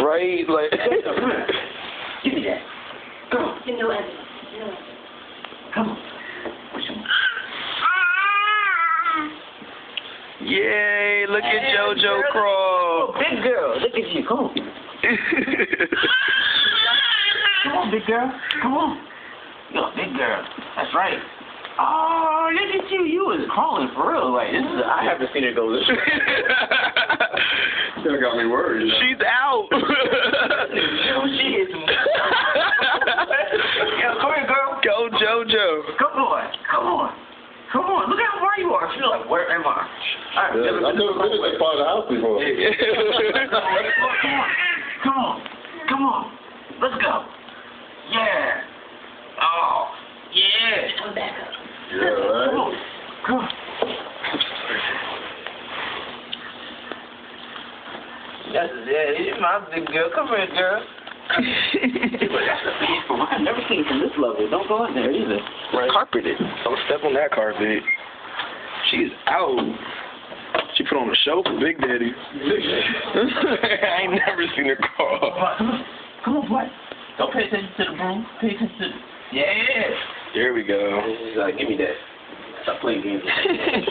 Right? Like. Give me that. Go. No evidence. No evidence. Come on. Push him. Yay! Look at JoJo crawl. Oh, big girl. Look at you. Come on. Come on, big girl. Come on. You're a big girl. That's right. Oh, look at you. You was crawling for real. Like, this is. I haven't seen her go this way. That got me worried. She's out. She is. Yo, come here, girl. Go JoJo. Come on. Come on. Come on. Look how far you are. She's like, where am I? I've never been to this part of the house before. Come on. Come on. Let's go. Yeah. Oh. Yeah. I'm back up. Yeah, right? Come on. Come on. That's you're my big girl. Come here, girl. That's a big one. I've never seen it from this level. Don't go in there either. Right. Carpeted. Don't step on that carpet. She's out. She put on a show for Big Daddy. I ain't never seen her crawl. Come on, boy. Don't pay attention to the broom. Pay attention to the... Yeah. Here we go. Give me that. Stop playing games.